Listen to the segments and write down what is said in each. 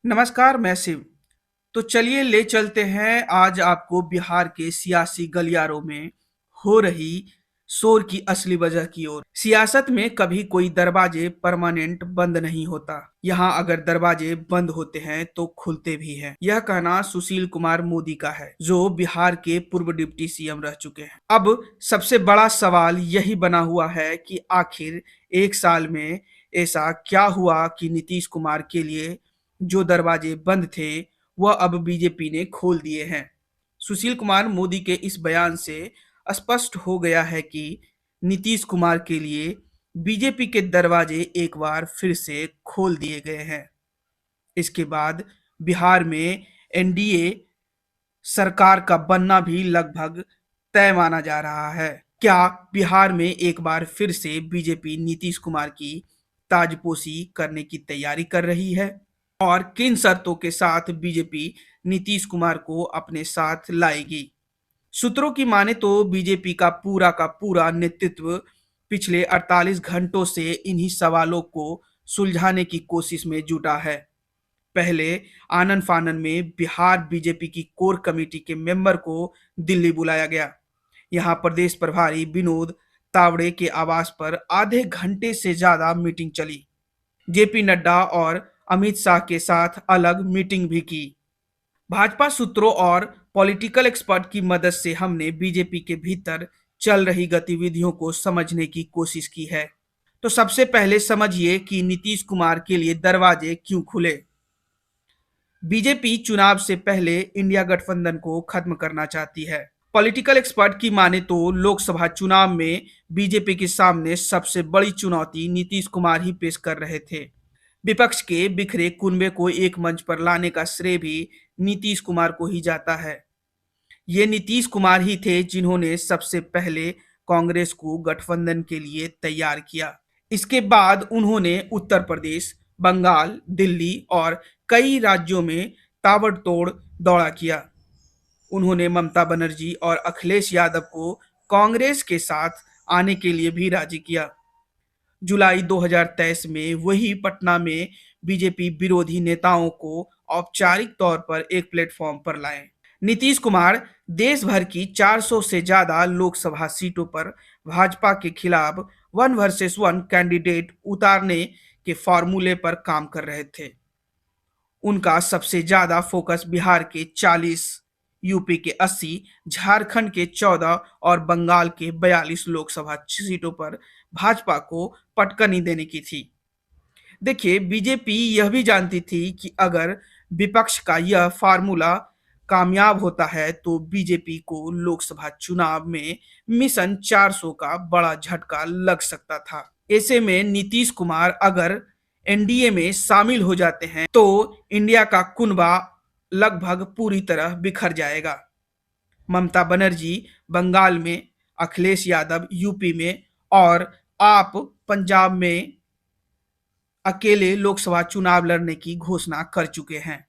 नमस्कार, मैं शिव। तो चलिए ले चलते हैं आज आपको बिहार के सियासी गलियारों में हो रही शोर की असली वजह की ओर। सियासत में कभी कोई दरवाजे परमानेंट बंद नहीं होता। यहाँ अगर दरवाजे बंद होते हैं तो खुलते भी हैं। यह कहना सुशील कुमार मोदी का है, जो बिहार के पूर्व डिप्टी सीएम रह चुके हैं। अब सबसे बड़ा सवाल यही बना हुआ है कि आखिर एक साल में ऐसा क्या हुआ कि नीतीश कुमार के लिए जो दरवाजे बंद थे वह अब बीजेपी ने खोल दिए हैं। सुशील कुमार मोदी के इस बयान से स्पष्ट हो गया है कि नीतीश कुमार के लिए बीजेपी के दरवाजे एक बार फिर से खोल दिए गए हैं। इसके बाद बिहार में एनडीए सरकार का बनना भी लगभग तय माना जा रहा है। क्या बिहार में एक बार फिर से बीजेपी नीतीश कुमार की ताजपोशी करने की तैयारी कर रही है? और किन शर्तों के साथ बीजेपी नीतीश कुमार को अपने साथ लाएगी? सूत्रों की माने तो बीजेपी का पूरा नेतृत्व पिछले 48 घंटों से इन्हीं सवालों को सुलझाने की कोशिश में जुटा है। पहले आनन फानन में बिहार बीजेपी की कोर कमेटी के मेंबर को दिल्ली बुलाया गया। यहां प्रदेश प्रभारी विनोद तावड़े के आवास पर आधे घंटे से ज्यादा मीटिंग चली। जेपी नड्डा और अमित शाह के साथ अलग मीटिंग भी की। भाजपा सूत्रों और पॉलिटिकल एक्सपर्ट की मदद से हमने बीजेपी के भीतर चल रही गतिविधियों को समझने की कोशिश की है। तो सबसे पहले समझिए कि नीतीश कुमार के लिए दरवाजे क्यों खुले। बीजेपी चुनाव से पहले इंडिया गठबंधन को खत्म करना चाहती है। पॉलिटिकल एक्सपर्ट की माने तो लोकसभा चुनाव में बीजेपी के सामने सबसे बड़ी चुनौती नीतीश कुमार ही पेश कर रहे थे। विपक्ष के बिखरे कुनबे को एक मंच पर लाने का श्रेय भी नीतीश कुमार को ही जाता है। ये नीतीश कुमार ही थे जिन्होंने सबसे पहले कांग्रेस को गठबंधन के लिए तैयार किया। इसके बाद उन्होंने उत्तर प्रदेश, बंगाल, दिल्ली और कई राज्यों में ताबड़तोड़ दौरा किया। उन्होंने ममता बनर्जी और अखिलेश यादव को कांग्रेस के साथ आने के लिए भी राजी किया। जुलाई 2023 में वही पटना में बीजेपी विरोधी नेताओं को औपचारिक तौर पर एक प्लेटफॉर्म पर लाए। नीतीश कुमार देश भर की 400 से ज्यादा लोकसभा सीटों पर भाजपा के खिलाफ वन वर्सेस वन कैंडिडेट उतारने के फॉर्मूले पर काम कर रहे थे। उनका सबसे ज्यादा फोकस बिहार के 40, यूपी के 80, झारखंड के 14 और बंगाल के 42 लोकसभा सीटों पर भाजपा को पटकनी देने की थी। देखिए, बीजेपी यह भी जानती थी कि अगर विपक्ष का यह फार्मूला कामयाब होता है तो बीजेपी को लोकसभा चुनाव में मिशन 400 का बड़ा झटका लग सकता था। ऐसे में नीतीश कुमार अगर एनडीए में शामिल हो जाते हैं तो इंडिया का कुनबा लगभग पूरी तरह बिखर जाएगा। ममता बनर्जी बंगाल में, अखिलेश यादव यूपी में और आप पंजाब में अकेले लोकसभा चुनाव लड़ने की घोषणा कर चुके हैं।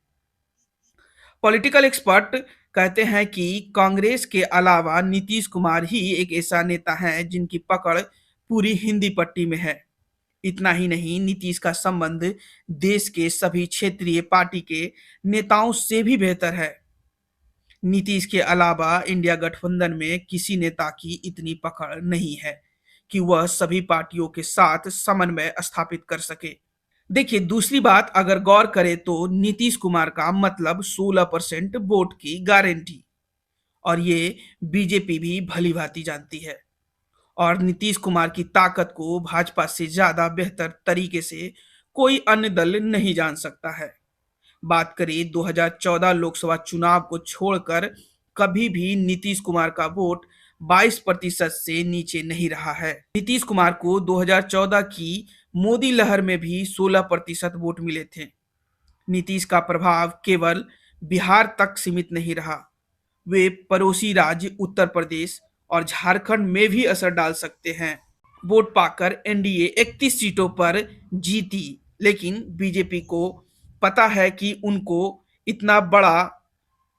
पॉलिटिकल एक्सपर्ट कहते हैं कि कांग्रेस के अलावा नीतीश कुमार ही एक ऐसा नेता है जिनकी पकड़ पूरी हिंदी पट्टी में है। इतना ही नहीं, नीतीश का संबंध देश के सभी क्षेत्रीय पार्टी के नेताओं से भी बेहतर है। नीतीश के अलावा इंडिया गठबंधन में किसी नेता की इतनी पकड़ नहीं है कि वह सभी पार्टियों के साथ समन्वय स्थापित कर सके। देखिए, दूसरी बात अगर गौर करें तो नीतीश कुमार का मतलब 16% वोट की गारंटी, और ये बीजेपी भी भली भांति जानती है। और नीतीश कुमार की ताकत को भाजपा से ज्यादा बेहतर तरीके से कोई अन्य दल नहीं जान सकता है। बात करें 2014 लोकसभा चुनाव को छोड़कर, कभी भी नीतीश कुमार का वोट 22% से नीचे नहीं रहा है। नीतीश कुमार को 2014 की मोदी लहर में भी 16% वोट मिले थे। नीतीश का प्रभाव केवल बिहार तक सीमित नहीं रहा, वे पड़ोसी राज्य उत्तर प्रदेश और झारखंड में भी असर डाल सकते हैं। वोट पाकर एनडीए 31 सीटों पर जीती, लेकिन बीजेपी को पता है कि उनको इतना बड़ा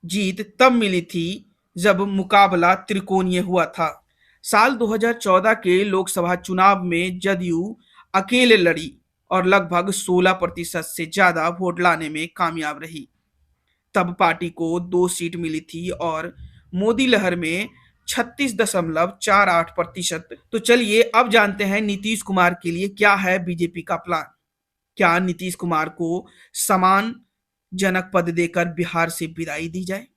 जीत तब मिली थी जब मुकाबला त्रिकोणीय हुआ था। साल 2014 के लोकसभा चुनाव में जदयू अकेले लड़ी, और लगभग 16% से ज्यादा वोट लाने में कामयाब रही। तब पार्टी को 2 सीट मिली थी और मोदी लहर में 36.48%। तो चलिए अब जानते हैं नीतीश कुमार के लिए क्या है बीजेपी का प्लान। क्या नीतीश कुमार को सम्मानजनक पद देकर बिहार से विदाई दी जाए?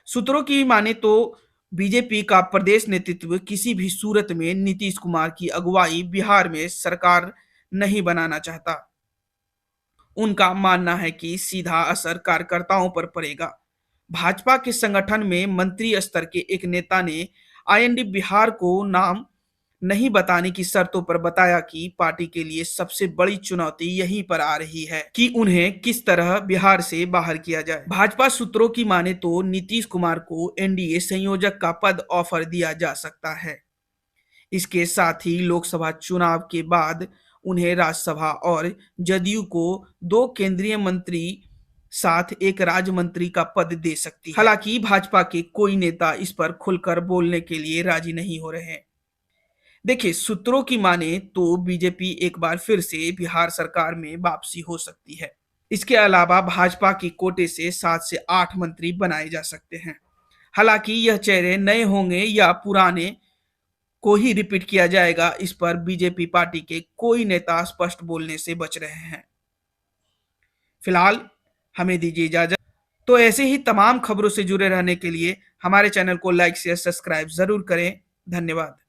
सूत्रों की माने तो बीजेपी का प्रदेश नेतृत्व किसी भी सूरत में नीतीश कुमार की अगुवाई बिहार में सरकार नहीं बनाना चाहता। उनका मानना है कि सीधा असर कार्यकर्ताओं पर पड़ेगा। भाजपा के संगठन में मंत्री स्तर के एक नेता ने आईएनडी बिहार को नाम नहीं बताने की शर्तों पर बताया कि पार्टी के लिए सबसे बड़ी चुनौती यहीं पर आ रही है कि उन्हें किस तरह बिहार से बाहर किया जाए। भाजपा सूत्रों की माने तो नीतीश कुमार को एनडीए संयोजक का पद ऑफर दिया जा सकता है। इसके साथ ही लोकसभा चुनाव के बाद उन्हें राज्यसभा और जदयू को 2 केंद्रीय मंत्री साथ एक राज्य मंत्री का पद दे सकती है। हालांकि भाजपा के कोई नेता इस पर खुलकर बोलने के लिए राजी नहीं हो रहे हैं। देखिए, सूत्रों की माने तो बीजेपी एक बार फिर से बिहार सरकार में वापसी हो सकती है। इसके अलावा भाजपा की कोटे से 7 से 8 मंत्री बनाए जा सकते हैं। हालांकि यह चेहरे नए होंगे या पुराने को ही रिपीट किया जाएगा, इस पर बीजेपी पार्टी के कोई नेता स्पष्ट बोलने से बच रहे हैं। फिलहाल हमें दीजिए इजाजत। तो ऐसे ही तमाम खबरों से जुड़े रहने के लिए हमारे चैनल को लाइक शेयर सब्सक्राइब जरूर करें। धन्यवाद।